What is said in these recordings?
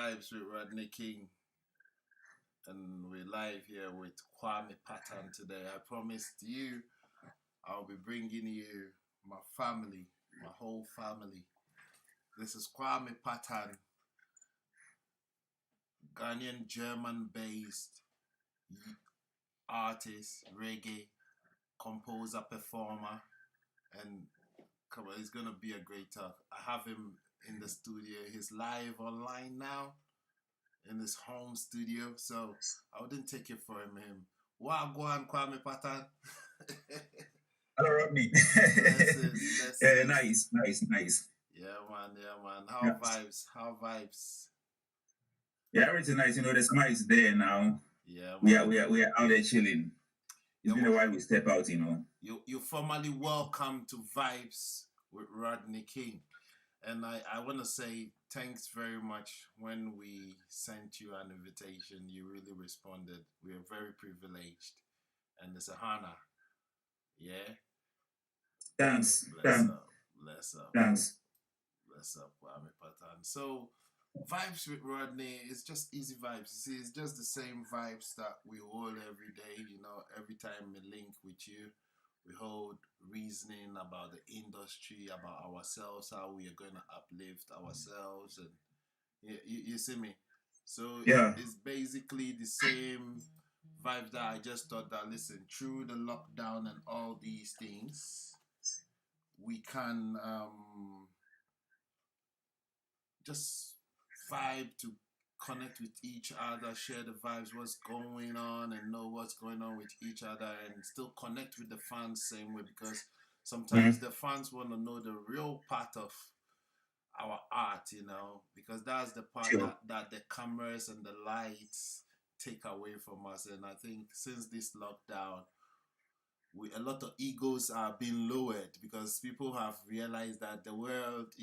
Vibes with Rodney King, and we're live here with Kwame Partan today. I promised you I'll be bringing you my family, my whole family. This is Kwame Partan, Ghanaian German based artist, reggae, composer, performer, and come on, it's gonna be a great talk. I have him in the studio. He's live online now in his home studio, so I wouldn't take it from him. Wagwan Kwame Patan. Hello, Rodney. Blessings. Nice. Yeah, man. How Yeah, vibes? How vibes? yeah, everything nice. The summer is there now. Yeah, We man. are out there chilling. It's Yeah, been a while we step out. You're formally welcome to Vibes with Rodney King. And I want to say thanks very much. When we sent you an invitation, you really responded. We are very privileged, and it's a honor. Yeah. Thanks. Bless up. Bless up. Thanks. Bless up, Kwame Patan. So, vibes with Rodney is just easy vibes. You see, it's just the same vibes that we hold every day. Every time we link with you, we hold reasoning about the industry, about ourselves, how we are going to uplift ourselves, and you see me. So Yeah. it's basically the same vibe that I just thought that listen, through the lockdown and all these things, we can just vibe to connect with each other, share the vibes, what's going on, and know what's going on with each other, and still connect with the fans same way because sometimes the fans want to know the real part of our art, because that's the part Sure. that the cameras and the lights take away from us. And I think since this lockdown, a lot of egos are being lowered because people have realized that the world,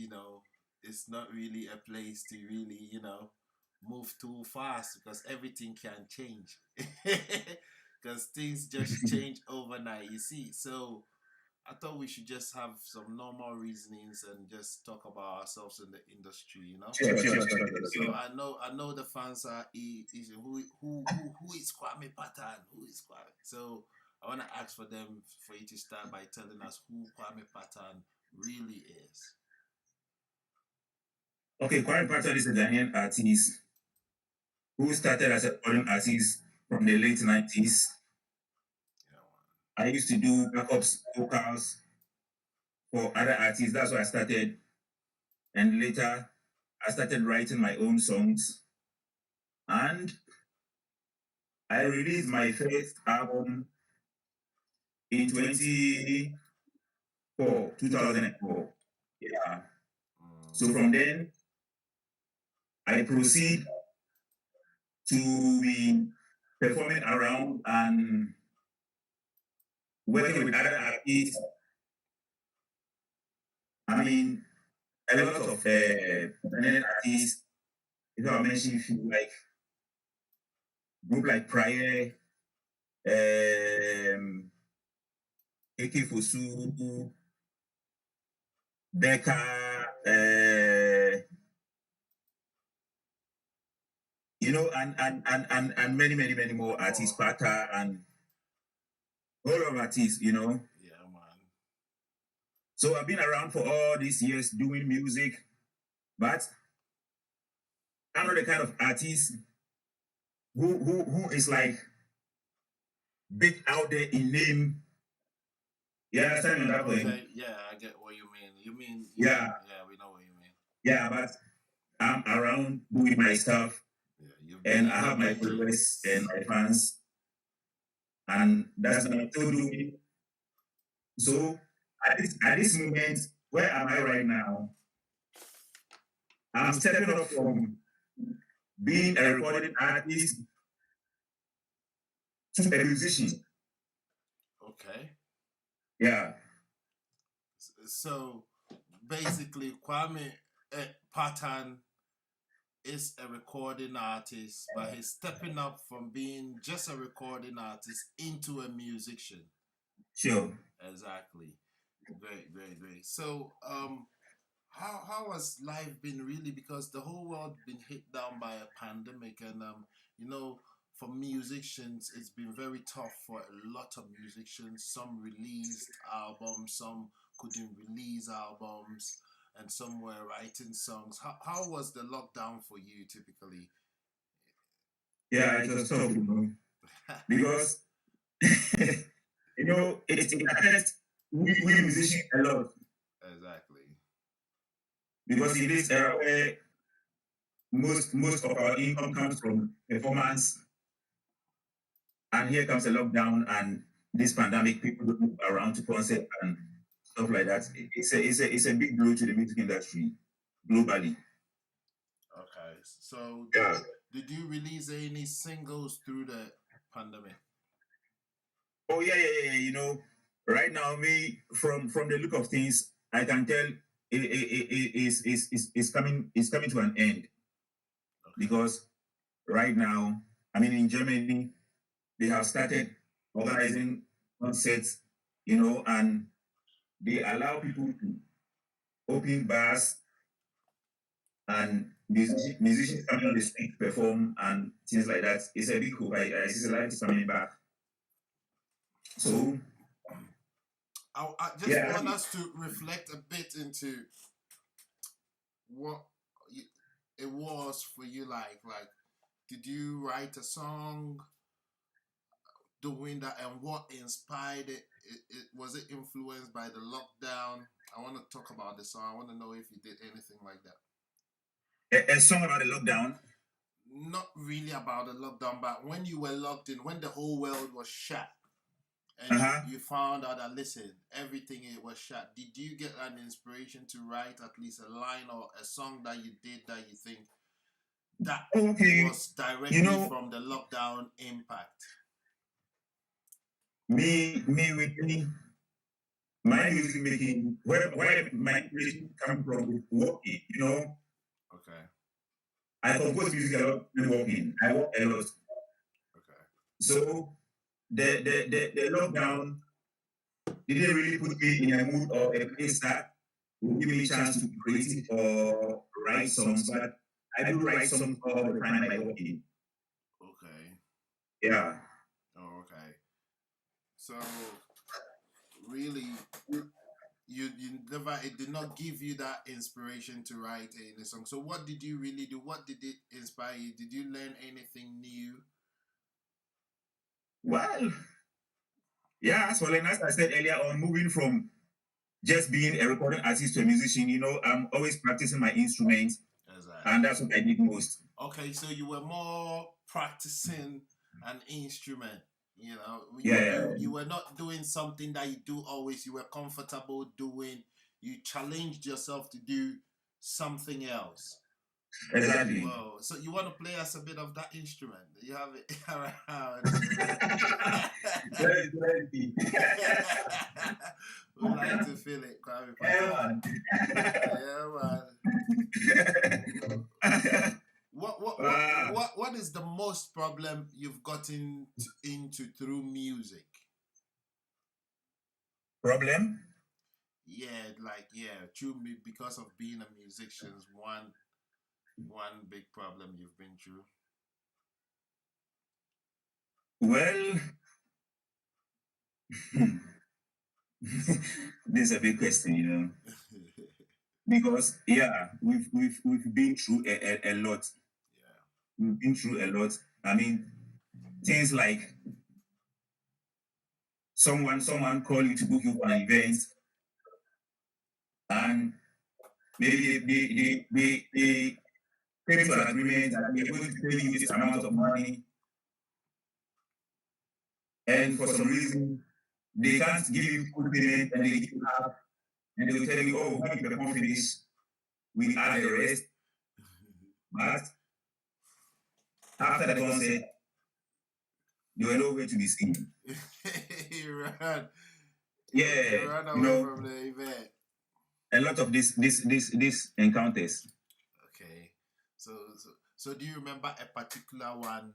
is not really a place to really, move too fast because everything can change. Because things just change overnight, you see. So I thought we should just have some normal reasonings and just talk about ourselves in the industry. Sure. So I know the fans are who is Kwame Patan? Who is Kwame? So I want to ask for you to start by telling us who Kwame Patan really is. Okay, Kwame Parton is a Ghanaian artist who started as a foreign artist from the late 90s. Yeah, I used to do backups vocals for other artists. That's why I started. And later, I started writing my own songs. And I released my first album in 2004. Yeah. So from then, I proceed to be performing around and working with other artists. I mean, a lot of independent artists. If I mention few like group like Prior, AK Fosu, Becca, and many more artists, Partan and all of artists. Yeah, man. So I've been around for all these years doing music, but I'm not the kind of artist who is like big out there in name. You understand me on that point? Okay, yeah, I get what you mean. Yeah. Yeah, we know what you mean. Yeah, but I'm around doing my stuff, Yeah, and I have my followers and my fans, and that's what I'm still doing. So at this moment, where am I right now? I'm stepping up from being a recording artist to a musician. Okay. Yeah. So basically, Kwame Patan is a recording artist, but he's stepping up from being just a recording artist into a musician. Sure. Exactly. Great. So, how has life been really? Because the whole world been hit down by a pandemic, and you know, for musicians, it's been very tough for a lot of musicians. Some released albums, some couldn't release albums, and some were writing songs. How was the lockdown for you typically? Yeah, it was tough, because it affects we musicians a lot, Exactly. because in this era where most of our income comes from performance, and here comes a lockdown and this pandemic, people don't move around to concert and stuff like that. It's a big blow to the music industry globally. Okay. So Yeah. did you release any singles through the pandemic? Oh yeah, yeah, yeah, yeah. Right now, me from the look of things, I can tell it's coming to an end, Okay. because right now, I mean, in Germany, they have started organizing concerts, and they allow people to open bars, and musicians coming on the street to perform and things like that. It's a big hope. I see life is coming back. So I just yeah, want us to reflect a bit into what y- it was for you. Like, did you write a song doing that, and what inspired it? Was it influenced by the lockdown? I want to talk about the song. I want to know if you did anything like that. a song about the lockdown. Not really about the lockdown, but when you were locked in, when the whole world was shut, and Uh-huh. you found out that, listen, everything it was shut. Did you get an inspiration to write at least a line or a song that you did that you think that Okay. was You directly know, from the lockdown impact? me with me, my music making, where my inspiration come from is walking. Okay. I compose music a lot when walking. I walk a lot. Okay. So the lockdown didn't really put me in a mood or a place that will give me a chance to be creative or write songs, but I do write songs all the time by walking. Okay. Yeah. Oh, okay. So really, you never, it did not give you that inspiration to write any song. So what did you really do? What did it inspire you? Did you learn anything new? Well, yeah, so then as I said earlier on, moving from just being a recording artist to a musician, I'm always practicing my instruments, and Exactly. that's what I did most. Okay, so you were more practicing an instrument. Yeah, You were not doing something that you do always. You were comfortable doing. You challenged yourself to do something else. exactly. Whoa! So you want to play us a bit of that instrument? You have it around. Let it We like to feel it, Kwame Partan. Yeah, Yeah, man. what is the most problem you've gotten into through music? Problem? Yeah, like, yeah, through me, because of being a musician's one big problem you've been through. Well, this is a big question, because yeah, we've been through a lot. Yeah. We've been through a lot. I mean, things like someone call you to book you for an event, and maybe they came to an agreement that they're going to pay you this amount of money, and for some reason they can't give you full payment, and they give you half, and they will tell you, oh, when you perform finish, we'll add the rest. But after the concert, you were nowhere to be seen. You ran, you Yeah, ran away from the event. a lot of this encounters. Okay, so do you remember a particular one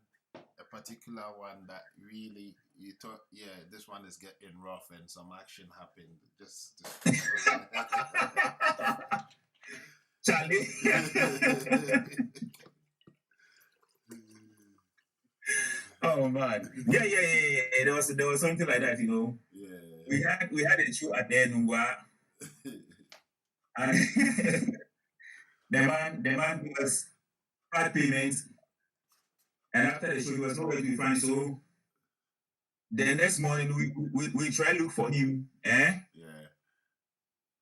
that really you thought, yeah, this one is getting rough and some action happened? Just Charlie. Oh man. Yeah. There was something like that, you know. Yeah. We had a show at the Nungwa, and the man was bad payments, and after the show he was nowhere to be found. So the next morning we try look for him, Yeah.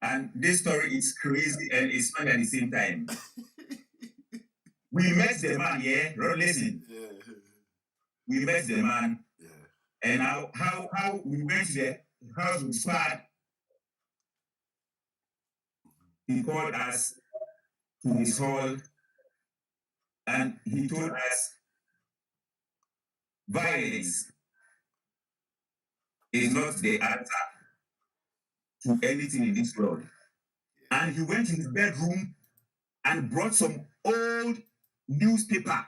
And this story is crazy and it's funny at the same time. We met the man, yeah. Listen. Yeah. We met the man, Yeah. and how we went to the house with squad. He called us to his hall, and he told us violence is not the answer to anything in this world. And he went in his bedroom and brought some old newspaper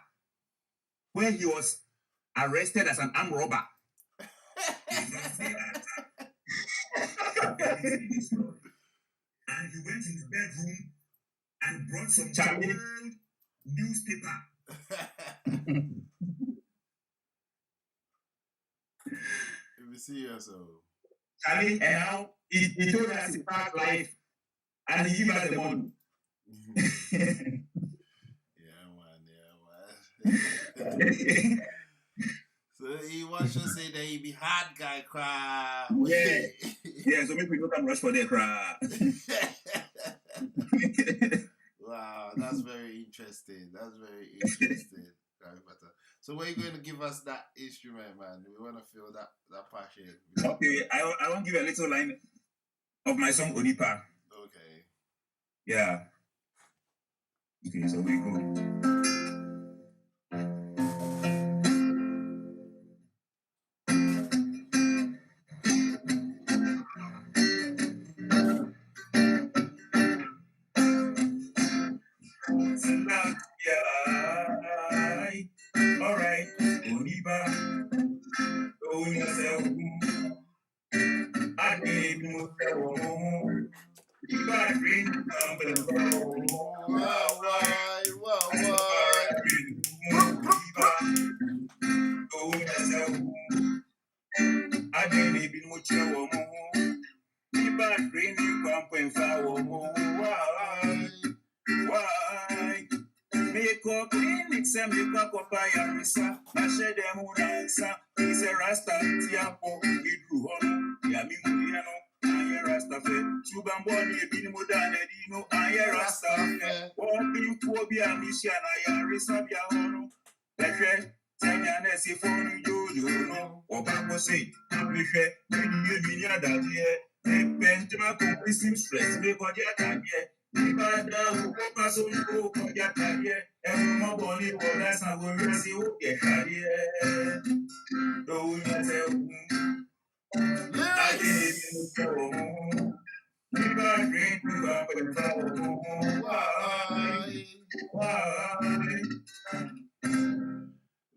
where he was arrested as an armed robber. Is not the answer to anything in this world. And he went in his bedroom and brought some old newspaper. If you see yourself. Charlie, and now he told us his past life and he gave us the money. Yeah, man. So he wants to say that he be hard guy cry. Yeah, so maybe we don't come rush for the cry. Wow, that's very interesting. So when are you going to give us that instrument, man? We want to feel that passion. Okay, I want to give a little line of my song Onipa. Okay. Yeah. Okay, so we go. Alright, Onipa, don't yourself. I need more.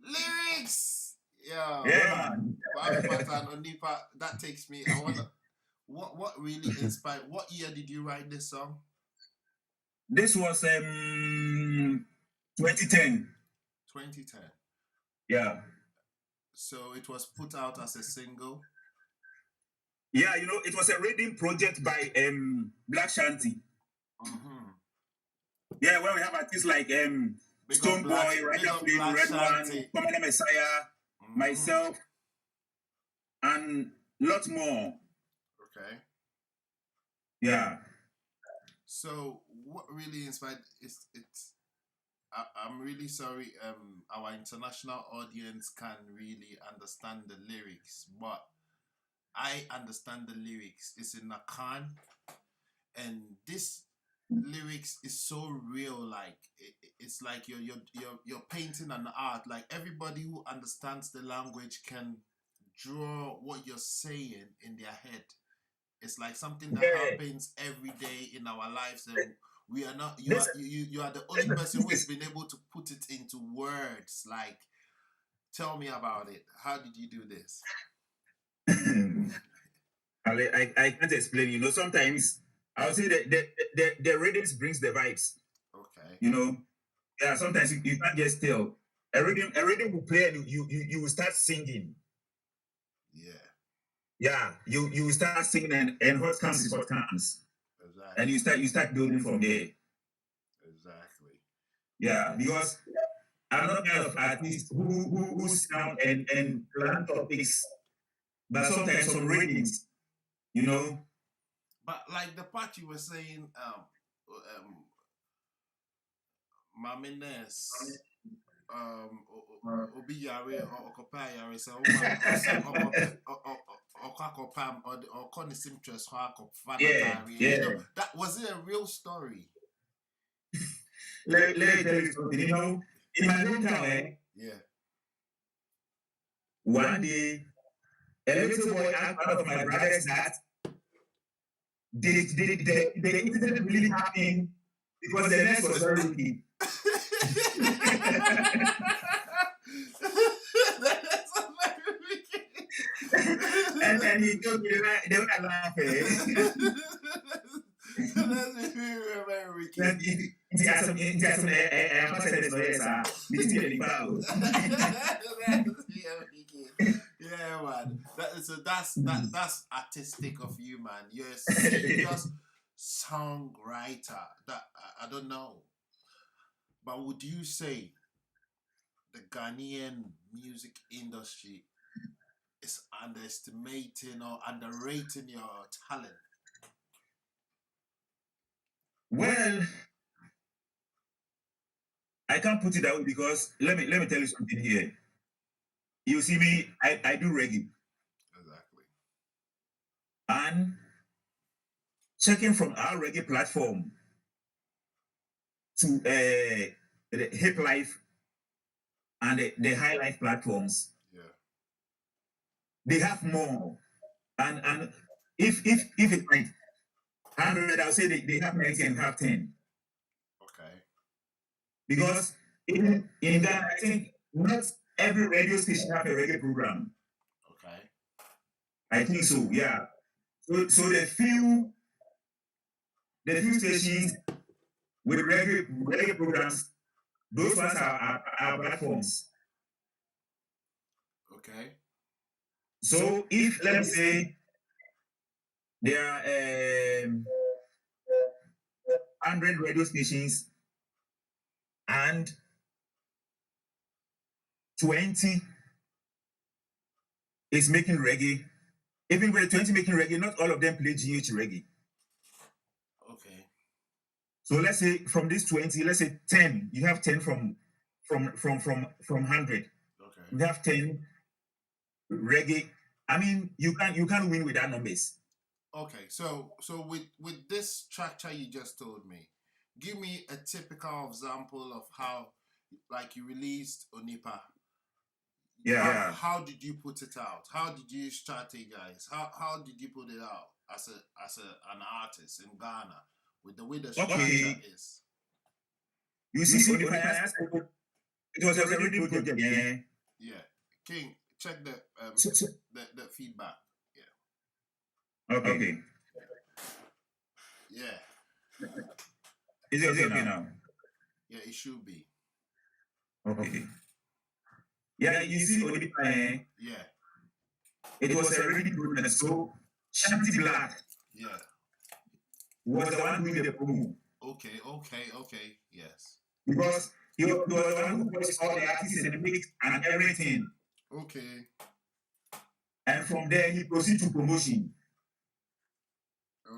Lyrics! Yeah, man. Partan, Onipa, that takes me. I wonder what really inspired. What year did you write this song? This was 2010. 2010. Yeah. So it was put out as a single. Yeah, you know, it was a reading project by Black Shanty. Mm-hmm. Yeah, where we have artists like Stone Boy, Reggae, Red One, Kwame Messiah, myself, and lots more. Okay. Yeah. So what really inspired I'm really sorry, our international audience can really understand the lyrics, but I understand the lyrics. It's in Akan, and this lyrics is so real. Like it's like you're painting an art. Like everybody who understands the language can draw what you're saying in their head. It's like something that happens every day in our lives, and we are not. You are the only person who has been able to put it into words. Like, tell me about it. How did you do this? I can't explain. You know, sometimes I'll say that the rhythms brings the vibes. You know, yeah, sometimes you can't just tell. A rhythm will play and you will start singing. Yeah. Yeah, you will start singing and what comes is what comes. Exactly. And you start building from there. Exactly. Yeah, because I'm not kind of artist who sound and plan topics, but sometimes some readings, you know. But like the part you were saying, Mamines, obi yare okopa yare so okopam or con interest Yeah, you know, that was it a real story? Let me tell you something. You know, in my hometown, Yeah. one day a little boy asked one of my brothers that the incident really happened because the nurse was very wicked. And he told me they were laughing. That's very wicked. Yeah, man. That's artistic of you, man. You're a serious songwriter. That I don't know, but would you say the Ghanaian music industry is underestimating or underrating your talent? Well, I can't put it that way because let me tell you something here. You see me, I do reggae. Exactly. And checking from our reggae platform to the hip life and the high life platforms, Yeah. they have more. And if it's like 100, I'll say they have 90 and have 10. Okay. Because in Ghana, I think not every radio station have a reggae program. Okay. I think so, yeah. So the few stations with reggae programs, those ones are platforms. Okay. So if let me say there are 100 radio stations and 20 is making reggae, even with 20 making reggae, not all of them play GH reggae. Okay. So let's say from this 20, let's say 10, you have 10 from 100. Okay. You have 10 reggae. I mean, you can't win with that numbers. Okay. So with this structure you just told me, give me a typical example of how, like, you released Onipa. Yeah. How did you put it out? How did you strategize? How did you put it out as an artist in Ghana with the way the structure is? You see, it was a really project. Yeah. Yeah. King, check the the feedback. Yeah. Okay. Yeah. Is it okay now? Yeah, it should be. Okay. Yeah, you see, yeah. It was a really good project. So Shanti Black, yeah, was the one doing the promo. Okay. Yes. Because he was the one who voiced all the artists in the mix and everything. Okay. And from there, he proceeded to promotion.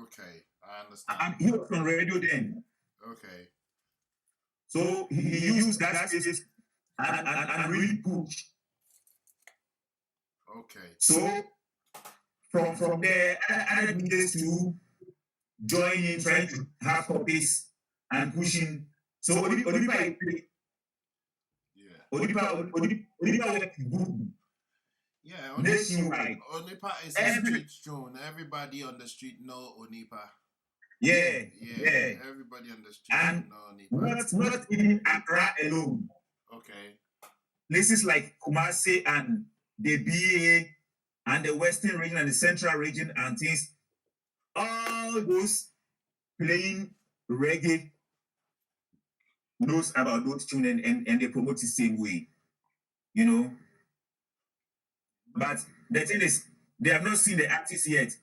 Okay, I understand. And he was on radio then. Okay. So he used that space and really push. Okay. So from there, other DJs to join in, trying to have copies and pushing. So Odipa, Odipa went good. Yeah, nationwide. Onipa is a street tune. Everybody on the street know Onipa. Yeah. Everybody on the street and know Onipa. Not even Accra alone. Okay. Places like Kumasi and the BA and the Western region and the Central region and things, all those playing reggae knows about those tunes and they promote the same way, you know. But the thing is, they have not seen the artist yet.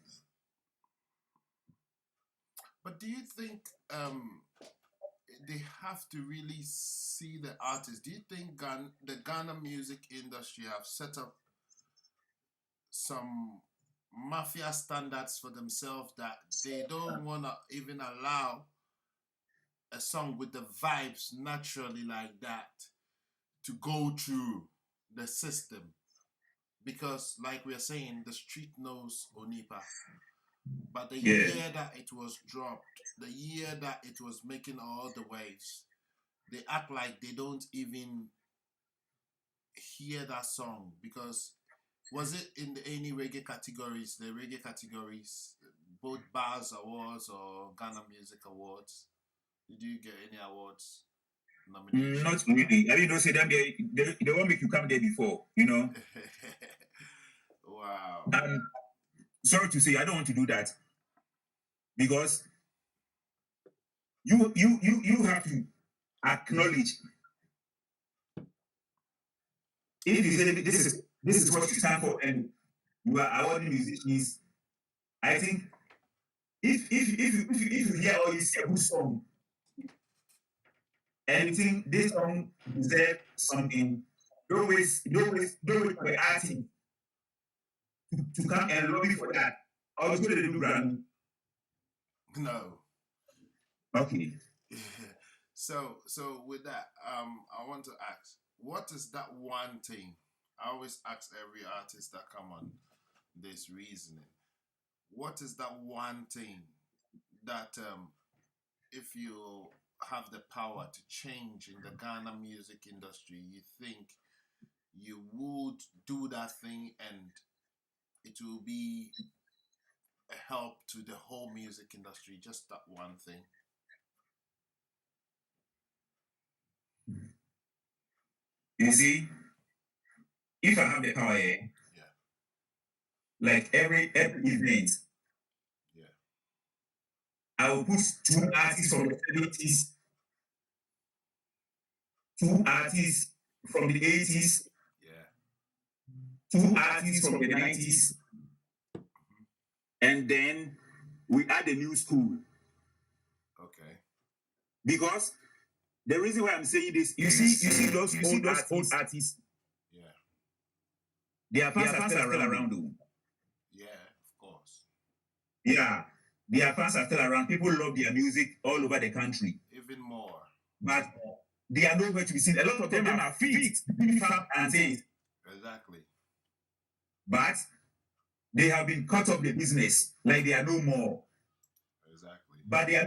But do you think they have to really see the artist? Do you think the Ghana music industry have set up some mafia standards for themselves that they don't want to even allow a song with the vibes naturally like that to go through the system? Because like we're saying, the street knows Onipa, but the year that it was dropped, the year that it was making all the waves, they act like they don't even hear that song. Because was it in any reggae categories, the reggae categories, both Bars Awards or Ghana Music Awards? Did you get any awards nominations? Not really. I mean, don't say them. They won't make you come there before, you know. Wow. Sorry to say, I don't want to do that because you have to acknowledge. If you say this is what you stand for and you are awarding musicians, I think if you hear or you see a good song and you think this song deserves something, don't wait for the artist to come and lobby for that. Or go to the Grammy. No. Okay. So with that, I want to ask, what is that one thing? I always ask every artist that come on this reasoning. What is that one thing that if you have the power to change in the Ghana music industry, you think you would do that thing and it will be a help to the whole music industry? Just that one thing. You see, if I have the power, like every event, I will put 2 artists from the 70s, 2 artists from the 80s, 2 artists from the 90s, and then we add a new school. Okay. Because the reason why I'm saying this, you see those old artists. Their fans are still around though. Yeah, of course. Yeah, their fans are still around. People love their music all over the country. Even more. But they are nowhere to be seen. A lot of them are fit, fat, and things. Exactly. But they have been cut off the business, like they are no more. Exactly. But their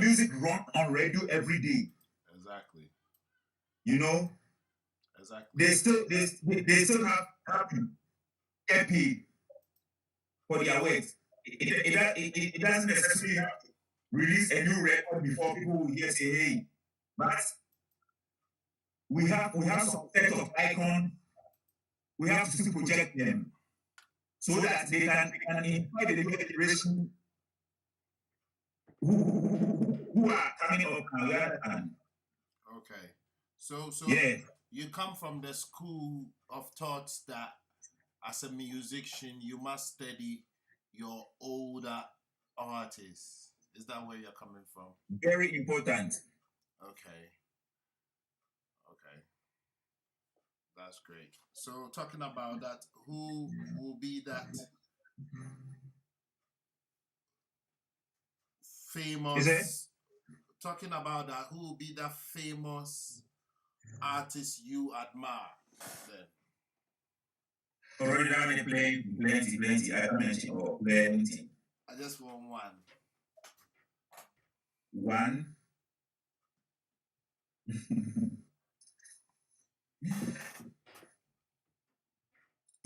music run on radio every day. Exactly. You know? Exactly. They still have to get paid for their work. It doesn't necessarily have to release a new record before people will hear say, hey. But we have some set of icon. We have to still project them so that they can invite the new generation who are coming up now. Okay. So yeah. You come from the school of thoughts that as a musician you must study your older artists. Is that where you're coming from? Very important. Okay. That's great. So talking about that, who will be that famous? Talking about that, who will be that famous artist you admire then? Already now many plenty. I can mention all plenty. I just want one. One.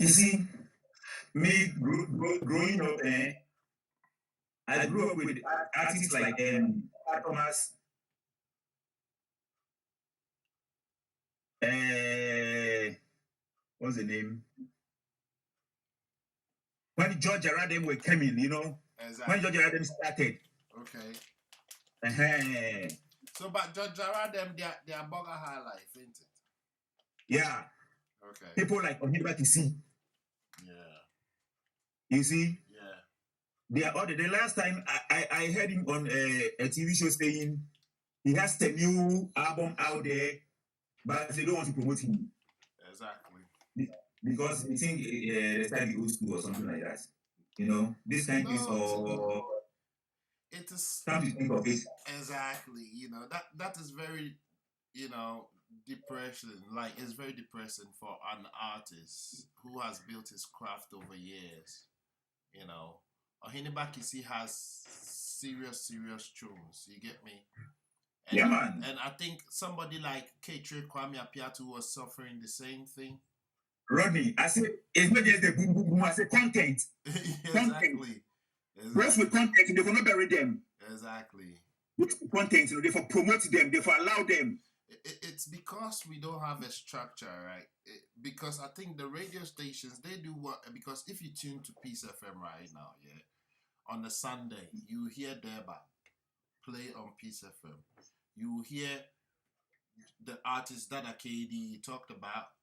You see, me growing up, I grew up with artists like Thomas, what's the name? When George Aradem were coming, you know, exactly. When George Aradem started. Okay. So, but Jara them, they are bugger high life, ain't it? Yeah. Okay. People like Oniba Kisi. Yeah. You see? Yeah. They are all the last time I heard him on a TV show saying he has the new album out there, but they don't want to promote him. Exactly. Because they think it's like the old school or something like that. You know, this kind of things or it is time to think of it. Exactly. You know, that is very, you know, depression. Like, it's very depressing for an artist who has built his craft over years. You know, Ohinibakisi has serious tunes. You get me? And, yeah, man. And I think somebody like Kwame Apiatu was suffering the same thing. Rodney, I say it's not just the boom boom boom. I say content. Exactly. Rest with content, they will not bury them. Exactly. With content, you know, they for promote them, they for allow them. It's because we don't have a structure, right? Because I think the radio stations, they do what, because if you tune to Peace FM right now, yeah, on a Sunday, you hear Deba play on Peace FM. You hear the artist Dada KD you talked about.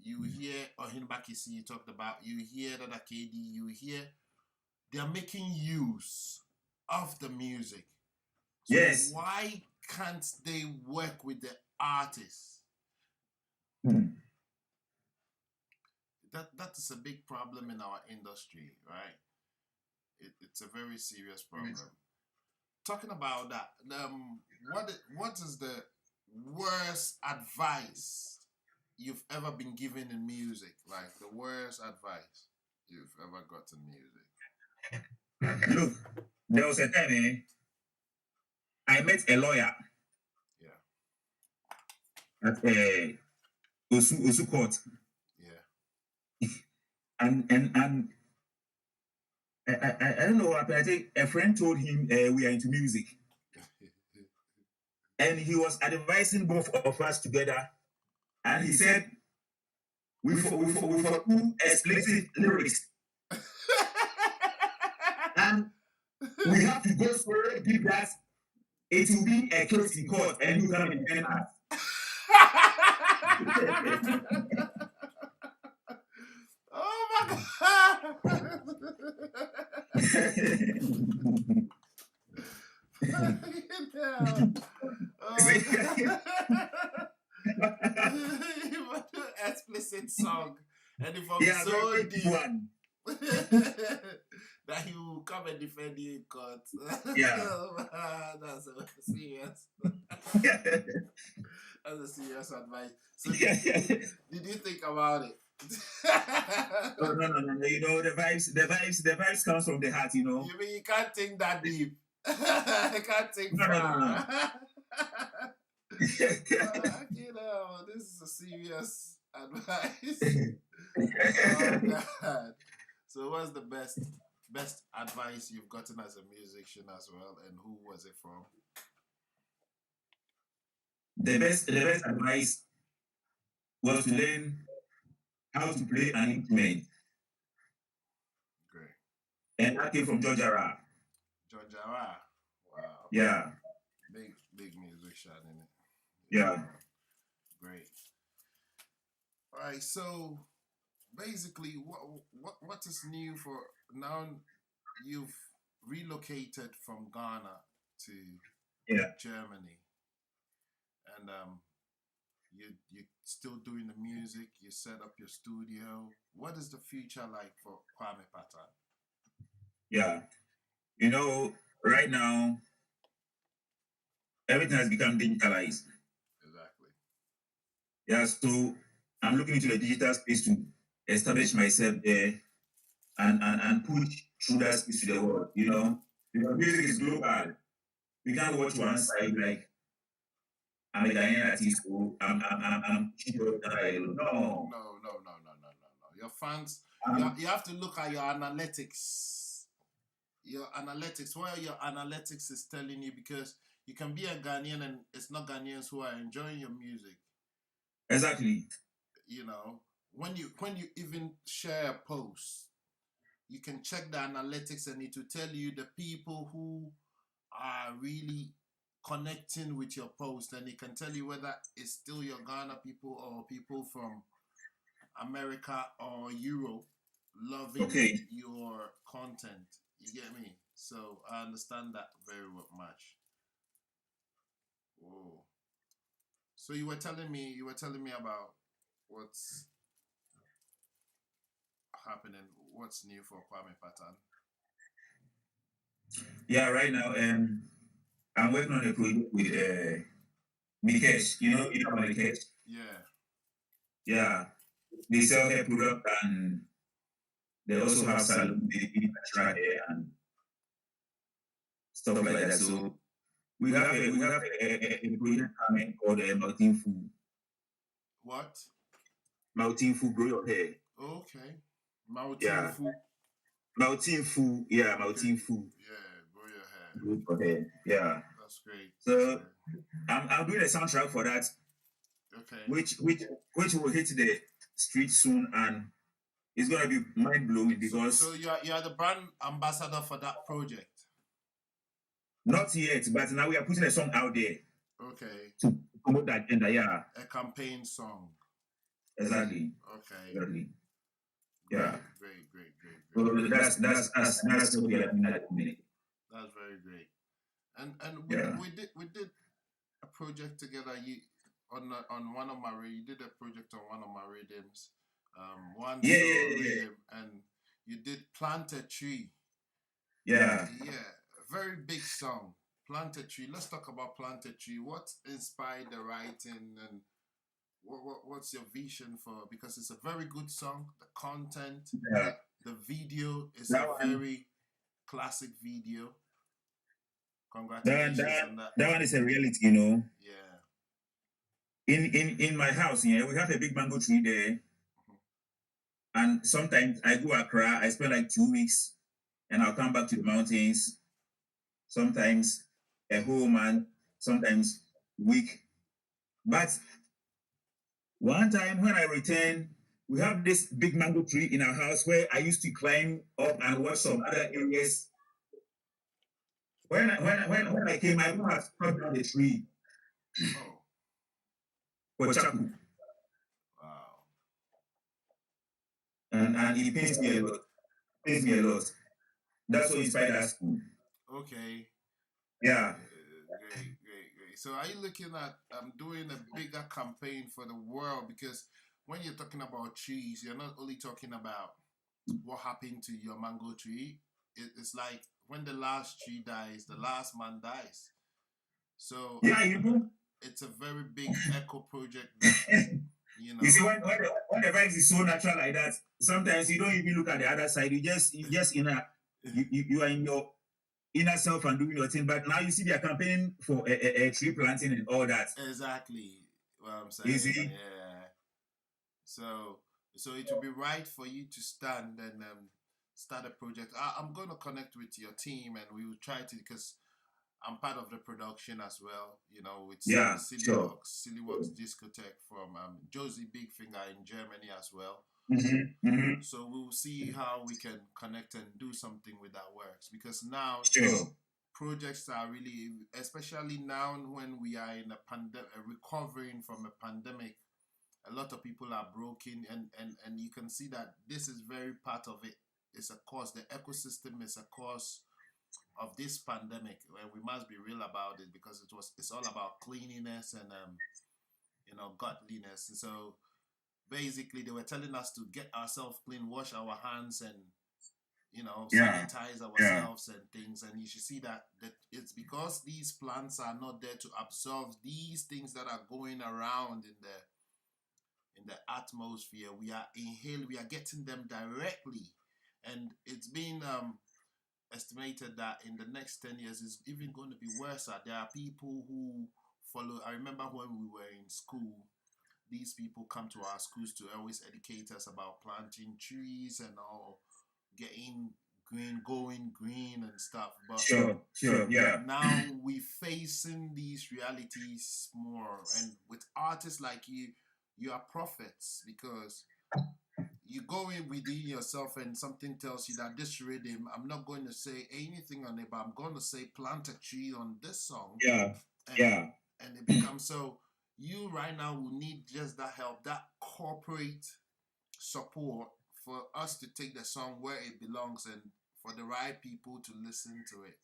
You hear Ohinbakisi you talked about. You hear Dada KD. You hear they are making use of the music. So yes. Why can't they work with the artists? That is a big problem in our industry, right? It's a very serious problem. Talking about that, what is the worst advice you've ever been given in music? Like the worst advice you've ever got in music? Look, there was a time I met a lawyer. Yeah. At Osu Court. Yeah. and I don't know what happened. I think a friend told him we are into music. And he was advising both of us together. And he said, we for two explicit lyrics. And we have to go so deep that it will be a case in court and you come and defend us. Oh my God. Explicit song, and if I'm so deep one that he will come and defend you in court. Yeah. That's serious. That's a serious advice. So did you think about it? No. You know, the vibes comes from the heart, you know. You mean you can't think that deep? I can't think far. No. You know, this is a serious advice. Oh God. So what's the best advice you've gotten as a musician as well, and who was it from? The best advice was to learn how to play an instrument. Great. And that came from Jojara. Jojara. Wow. Yeah. Big musician, isn't it? Yeah. Great. All right, so basically what is new for now? You've relocated from Ghana to Germany, and you're still doing the music. You set up your studio. What is the future like for Kwame Partan? Yeah, you know, right now everything has become digitalized. Exactly. Yeah, so I'm looking into the digital space to establish myself there and push through that space to the world, you know, because music is global. We can't watch one side like I'm a Ghanaian artist, so I'm no. Your fans, you have to look at your analytics. Where your analytics is telling you, because you can be a Ghanaian and it's not Ghanaians who are enjoying your music. Exactly. You know, when you even share a post, you can check the analytics and it will tell you the people who are really connecting with your post, and it can tell you whether it's still your Ghana people or people from America or Europe loving your content. You get me? So I understand that very much. Whoa. So you were telling me about what's happening, what's new for Kwame Partan. Yeah, right now, I'm working on a project with Mikesh. You know about Mikesh? Yeah. Yeah. They sell hair product and they also have salon, they do natural hair and stuff like that. So we have a project coming called Mountain Food. What? Mountain Food, grow your hair. Okay. Mountain Food. Mountain Food, yeah, Mountain Food. Yeah, grow your hair. Grow your hair, yeah. That's great. So I'm doing a soundtrack for that. Okay. Which will hit the street soon, and it's gonna be mind blowing because. So you are the brand ambassador for that project. Not yet, but now we are putting a song out there. Okay. To promote the agenda, yeah. A campaign song. Exactly. Okay. Exactly. Yeah. Great. So that's what we are doing at the minute. That's very great. And we did a project together. You on one of my you did a project on one of my rhythms. Rhythm, and you did Plant a Tree. Yeah. Very big song. Plant a Tree. Let's talk about Plant a Tree. What inspired the writing, and what's your vision for? Because it's a very good song. The content, the video is a very classic video. Congratulations on that. That one is a reality, you know. Yeah. In my house, we have a big mango tree there. And sometimes I go Accra, I spend like 2 weeks, and I'll come back to the mountains. Sometimes a whole month, sometimes week. But one time when I returned, we have this big mango tree in our house where I used to climb up and watch some other areas. When I came, I had cut down the tree. For Chaku. Wow. And it pains me a lot. That's what inspired us. Okay. Yeah. Great. So are you looking at doing a bigger campaign for the world? Because when you're talking about trees, you're not only talking about what happened to your mango tree. It's like when the last tree dies, the last man dies. So it's a very big eco project that, You see, when the vibes is so natural like that, sometimes you don't even look at the other side. You just you are in your inner self and doing your thing. But now you see they are campaigning for a tree planting and all that. Exactly what I'm saying. You see? Yeah. So it will be right for you to stand and start a project. I'm going to connect with your team, and we will try to, because I'm part of the production as well, with Silly Works Discotheque from Josie Big Finger in Germany as well. So we'll see how we can connect and do something with that works, because now projects are really, especially now when we are in a pandemic, recovering from a pandemic, a lot of people are broken, and you can see that this is very part of it. It's a cause. The ecosystem is a cause of this pandemic, and we must be real about it, because it's all about cleanliness and godliness. And so basically they were telling us to get ourselves clean, wash our hands, and sanitize ourselves and things. And you should see that it's because these plants are not there to absorb these things that are going around in the atmosphere. We are getting them directly, and it's been estimated that in the next 10 years it's even going to be worse. There are people who follow. I remember when we were in school, these people come to our schools to always educate us about planting trees and all, getting going green and stuff. But now we're facing these realities more, and with artists like you are prophets, because you go in within yourself and something tells you that this rhythm, I'm not going to say anything on it, but I'm going to say plant a tree on this song. Yeah. And it becomes so. You right now will need just that help, that corporate support for us to take the song where it belongs and for the right people to listen to it.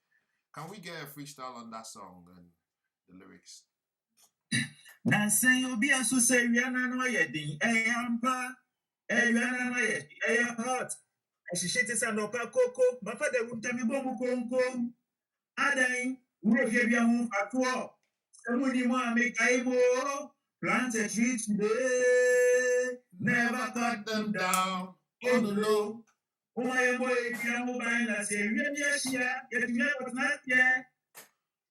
Can we get a freestyle on that song and the lyrics? Nansen obi aso say wiana no ye din eyampa wiana no ye hot ehihye say no pa koko mafa da wunta mi bomu konko adan wuro fie bia hu ato emuni mo amekaimo plant a tree today Never cut them down on the low. Umaye boy bia mo ban na say wi bia hia ye bia not ye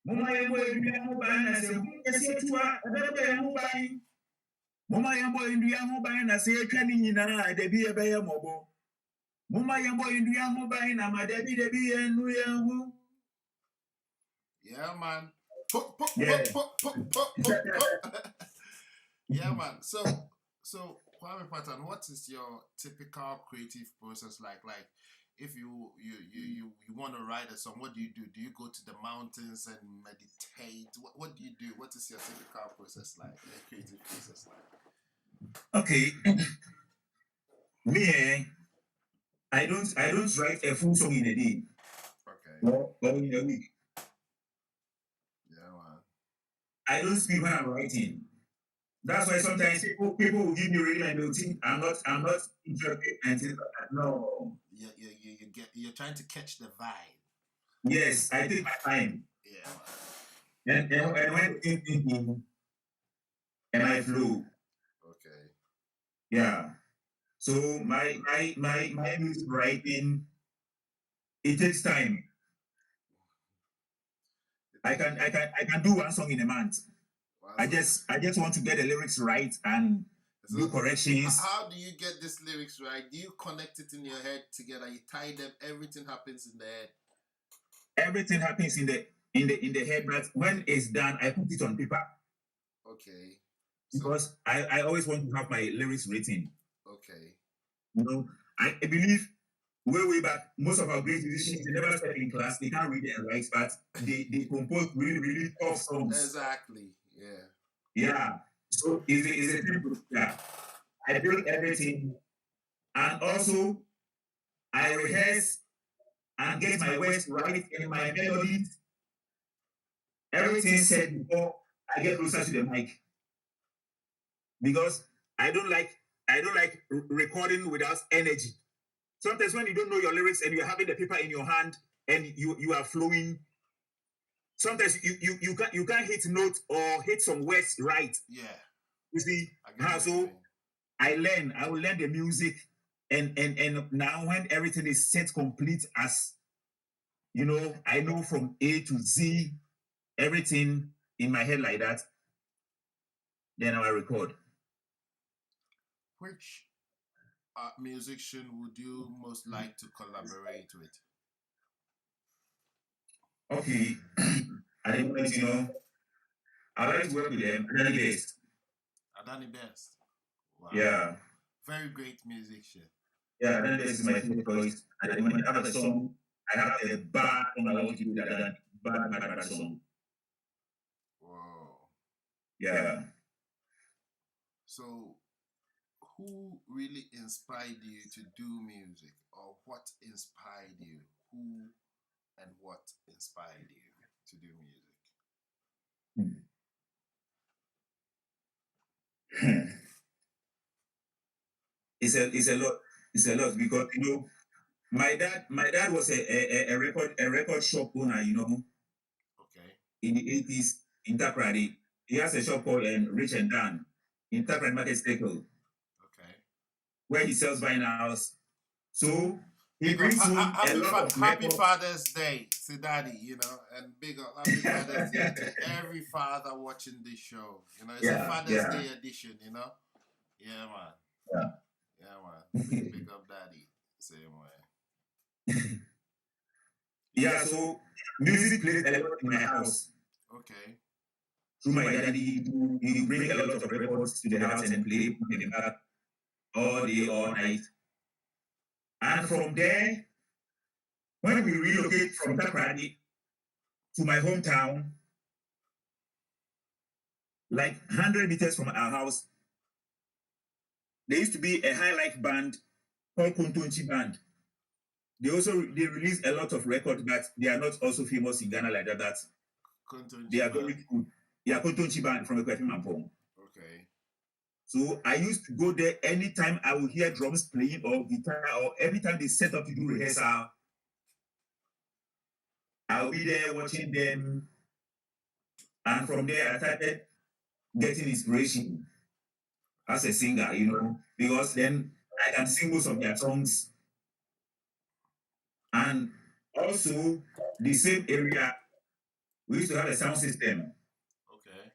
Umaye boy bia mo ban na say ese tua ebe mo ban Mama yambo indua ho ban na se atwa ni nyina da bi ebe ye mobo. Mama yambo indua ho ban na ma da bi enu ye hu. Yeah, man. Yeah, man. So Kwame Partan, what is your typical creative process like? Like, if you want to write a song, what do you do? Do you go to the mountains and meditate? What do you do? What is your typical process like? Your creative process like? Okay. Me, I don't write a full song in a day. Okay. Or in a week. Yeah, man. I don't speak when I'm writing. That's why sometimes people will give me reading and they'll think I'm not interested and think, no. You're trying to catch the vibe. Yes, I take my time. Yeah. And when and I flow. Okay. Yeah. So my music writing, it takes time. I can do one song in a month. Wow. I just want to get the lyrics right and do corrections. How do you get these lyrics right? Do you connect it in your head together? You tie them. Everything happens in the head. Everything happens in the head, but when it's done, I put it on paper. Okay. Because I always want to have my lyrics written. Okay. You know, I believe way back, most of our great musicians, they never step in class, they can't read and write, but they compose really tough songs. Exactly. Yeah. Yeah. So is a simple, yeah. I build everything, and also I rehearse and get my words right in my melodies. Everything said before I get closer to the mic, because I don't like recording without energy. Sometimes when you don't know your lyrics and you're having the paper in your hand and you are flowing, sometimes you can't hit notes or hit some words right. Yeah. You see, so I will learn the music, and now when everything is set complete, as you know, I know from A to Z everything in my head like that, then I record. Which musician would you most like to collaborate with? Okay, I think I like to work with them. Adani Best. Wow. Yeah. Very great musician. Yeah, Adani Best is my favorite voice. And when I have a song, I have a bad song I want to do that bad song. Wow. Yeah. So, who really inspired you to do music, or what inspired you? Who and what inspired you to do music? It's a lot because my dad was a record shop owner, Okay. In the 80s in Takrady. He has a shop called Rich and Dan in Takrady Market Circle. Okay. Where he sells vinyls. So he brings home a lot of Happy Father's Day to Daddy, and big up Happy Father's Day to every father watching this show. It's a Father's Day edition, Yeah, man. Yeah, man. Big up Daddy. Same way. Yeah, so music plays a lot in my house. Okay. Through my daddy, he bring a lot of records to the house and play in the back all day, all night. And from there, when we relocate from Takrady to my hometown, like 100 meters from our house, there used to be a high life band called Kontonchi Band. They release a lot of records, but they are not also famous in Ghana like that. They are very good. Yeah, Kontonchi Band from Ekwefi Mampong. Okay. So I used to go there anytime I would hear drums playing or guitar, or every time they set up to do rehearsal. I'll be there watching them. And from there, I started getting inspiration as a singer, because then I can sing most of their songs. And also, the same area, we used to have a sound system. Okay.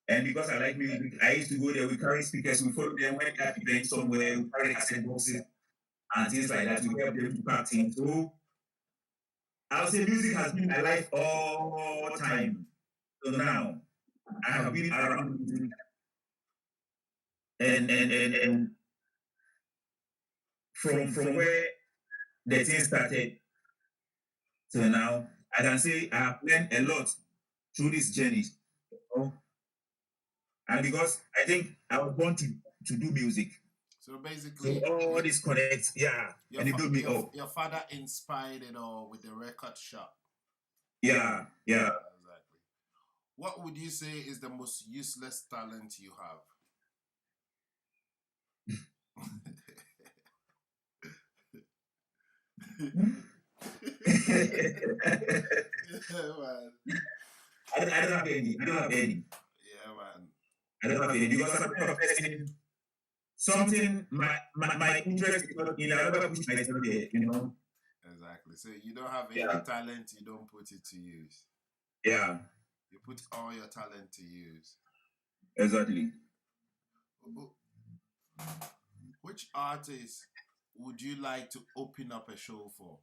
And because I like music, I used to go there. We carry speakers. We follow them when they are playing somewhere. We carry cassette boxes and things like that. We help them to party. So I'll say music has been my life all time. So now I have been around music and from where the thing started to now, I can say I have learned a lot through this journey. And because I think I was born to do music. So basically, so all this connects, and it built me up. Your father inspired it all with the record shop. Yeah. Exactly. What would you say is the most useless talent you have? I don't have any. Yeah, man. I don't have any because I'm professing something. My interest is not in. I never push myself there. Exactly. So you don't have any talent. You don't put it to use. Yeah. You put all your talent to use. Exactly. Which artist would you like to open up a show for?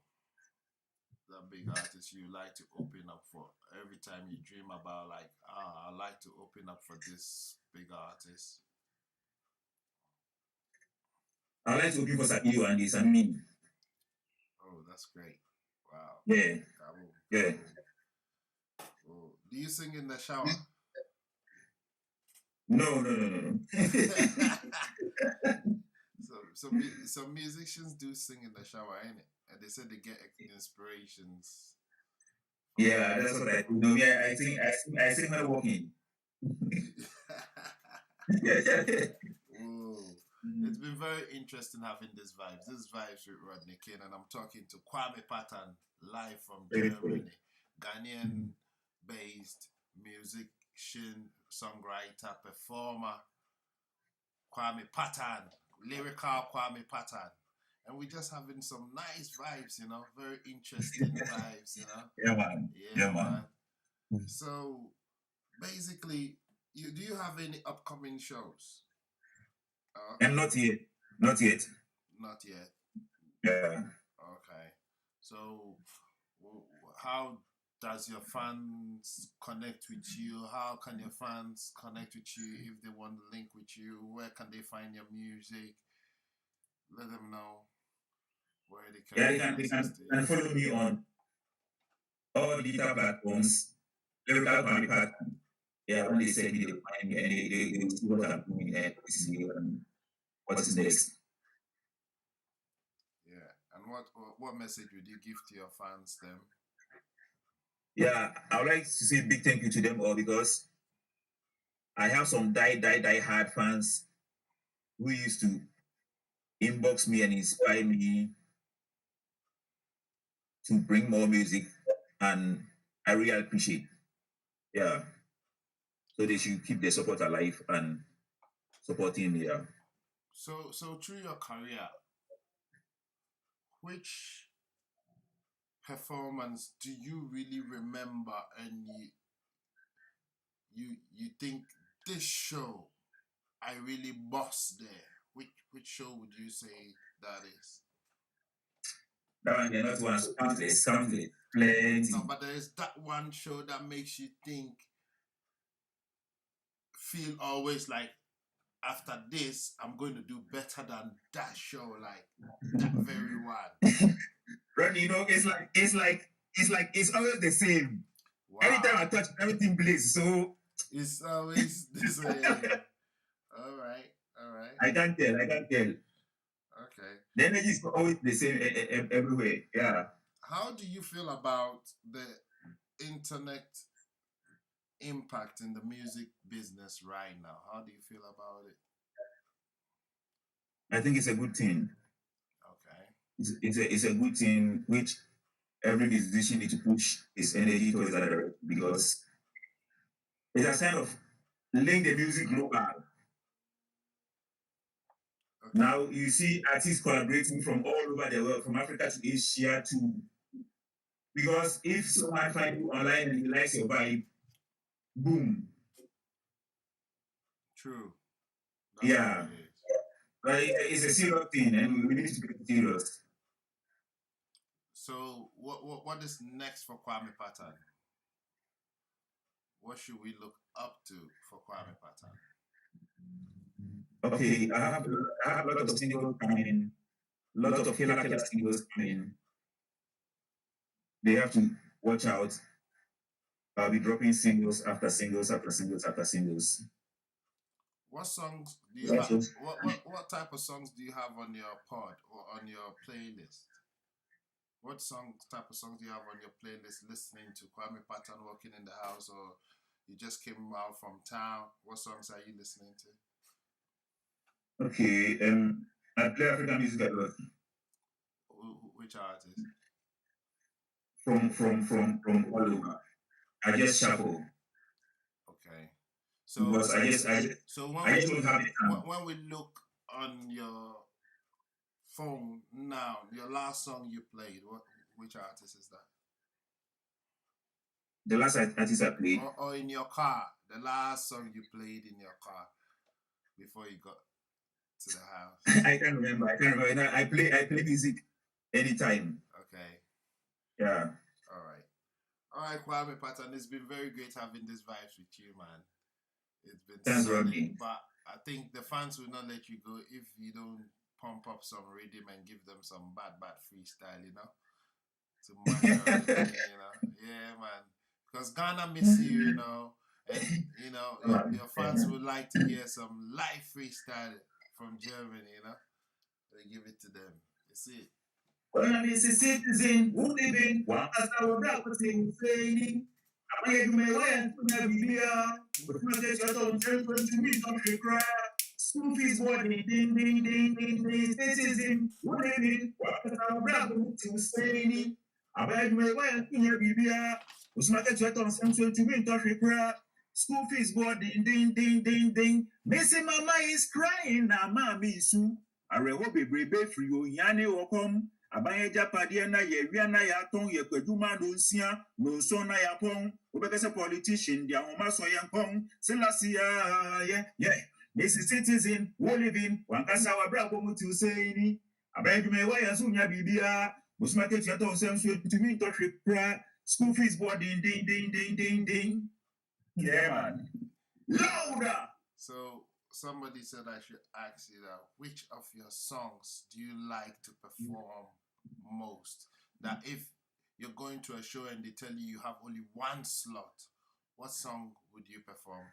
The big artist you like to open up for? Every time you dream about I like to open up for this big artist. I like to open for Sakiyo and this and me. Oh, that's great. Wow. Yeah. Yeah. Oh, do you sing in the shower? No. Some musicians do sing in the shower, ain't it? And they said they get inspirations. Yeah, that's what I do. No, yeah, I sing when walking. Whoa. It's been very interesting having this Vybz. This Vybz with Rodney King, and I'm talking to Kwame Partan live from Germany, Ghanaian-based musician, songwriter, performer. Kwame Partan, lyrical Kwame Partan. And we're just having some nice vibes, very interesting vibes, Yeah, man. Yeah, man. So, basically, do you have any upcoming shows? And not yet. Not yet. Yeah. Okay. So, how does your fans connect with you? How can your fans connect with you if they want to link with you? Where can they find your music? Let them know where they can. Yeah, they can follow me on all digital platforms. Lyrical Kwame Partan. Yeah, when they say me, they find me and they see what I'm doing and what is next. Yeah, and what message would you give to your fans then? Yeah, I would like to say a big thank you to them all because I have some die hard fans who used to inbox me and inspire me to bring more music, and I really appreciate. Yeah, so they should keep their support alive and supporting me. Yeah. So through your career, which performance do you really remember and you think this show I really bossed there? Which show would you say that is? That one, they're not one, so countless, plenty. No, but there is that one show that makes you feel always like, after this, I'm going to do better than that show, like that very one. Rodney, it's always the same. Wow. Every time I touch, everything blazes. So It's always the same. All right, all right, I can't tell. I can't tell. okay. The energy is always the same everywhere. Yeah. How do you feel about the internet impact in the music business right now? How do you feel about it? I think it's a good thing. Okay. It's a good thing which every musician needs to push his energy towards that direction because it has kind of linked the music global. Okay. Now you see artists collaborating from all over the world, from Africa to Asia to because if someone finds you online and he likes your vibe, boom. True. That's Yeah. what it is. But it's a serious thing and we need to be serious. So what is next for Kwame Partan? What should we look up to for Kwame Partan? Okay, I have a lot of singles coming, a lot of killer singles coming. They have to watch out. I'll be dropping singles after singles after singles after singles. What songs do you have? What type of songs do you have on your pod or on your playlist? What type of songs do you have on your playlist listening to Kwame Partan walking in the house, or you just came out from town? What songs are you listening to? Okay, I play African music a lot. Which artist? From all over. I just shuffle. Okay. So because I just don't have it. When we look on your phone now, your last song you played, which artist is that? The last artist I played. Or in your car, the last song you played in your car before you got to the house. I can't remember. I play music anytime. Okay. Yeah. All right, Kwame Partan, it's been very great having this vibes with you, man. It's been Thanks, solid, Rodney. but I think the fans will not let you go if you don't pump up some rhythm and give them some bad freestyle, you know, to match up, you know. Yeah, man. Because Ghana miss you, you know, and you know your fans would like to hear some live freestyle from Germany, you know. They give it to them. You see. Well, I'm a citizen who live in one as our brother saying, I may do my way to be here, but you get your own children to me, country cry. School fees, body, ding, ding, ding, ding, ding, citizen who live in one as our brother saying, I may do my way to be here, but you get your own children to me, country cry. School fees, body, ding, ding, ding, ding. Missy Mama is crying, now, Mammy, Sue. I hope a brave free, Yanni or come. Abanye japadeɛ na yɛwia na yɛatɔn yɛkwadwuma no nsia no nso na yɛapɔn wobɛka sɛ politician de ahoma sɔ yɛn kɔn selasia Mrs. Citizen wo living wankasa wabrabɔ mu tiw sɛi ni abanye dwuma ɛwɔ yɛn so nya biribia bosoma ketua tɔn sɛ nso tumi ntɔhwe kora school fees board ding. Yeah, man. Louder! So somebody said I should ask you that which of your songs do you like to perform most? That if you're going to a show and they tell you have only one slot, what song would you perform?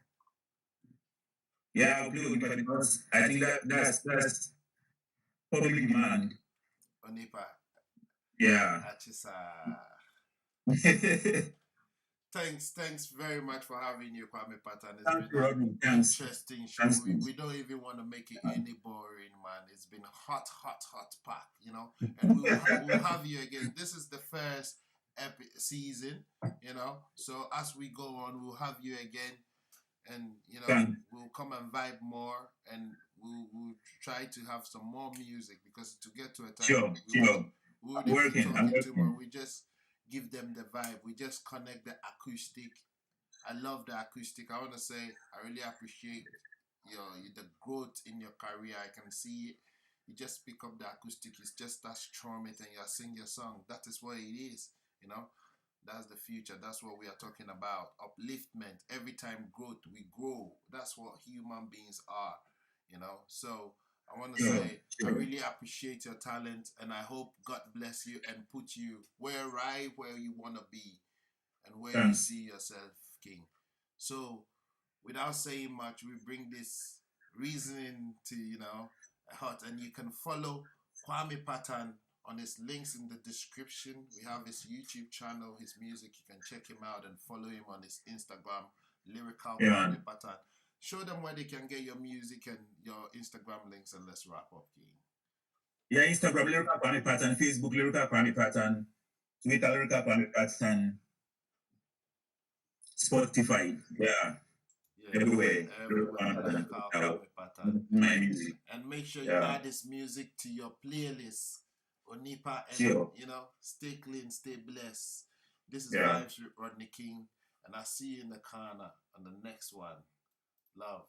Yeah, I'll play Onipa because I think that's public demand. Onipa. Yeah. Thanks very much for having you, Kwame Partan. It's Thanks, been Rodney. an interesting show. Thanks. We don't even want to make it any boring, man. It's been hot pack, you know. And we'll have you again. This is the first season, you know. So as we go on, we'll have you again, and you know, we'll come and vibe more, and we'll try to have some more music because to get to a time, we wouldn't be talking too much. We just give them the vibe. We just connect the acoustic. I love the acoustic. I want to say I really appreciate the growth in your career. I can see it. You just pick up the acoustic. It's just that strum it and you sing your song. That is what it is. You know, that's the future. That's what we are talking about. Upliftment. Every time growth, we grow. That's what human beings are. You know, so I want to say I really appreciate your talent and I hope God bless you and put you right where you want to be and where you see yourself, King. So without saying much, we bring this reasoning to, a heart. And you can follow Kwame Partan on his links in the description. We have his YouTube channel, his music. You can check him out and follow him on his Instagram, Lyrical Yeah. Kwame Partan. Show them where they can get your music and your Instagram links, and let's wrap up, King. Yeah, Instagram, Lyrical Kwame Partan, Facebook, Lyrical Kwame Partan, Twitter, Lyrical Kwame Partan, Spotify, yeah, everywhere. My music. And make sure you add this music to your playlist, Onipa, and stay clean, stay blessed. This is Vybz with Rodney King, and I'll see you in the corner on the next one. Love.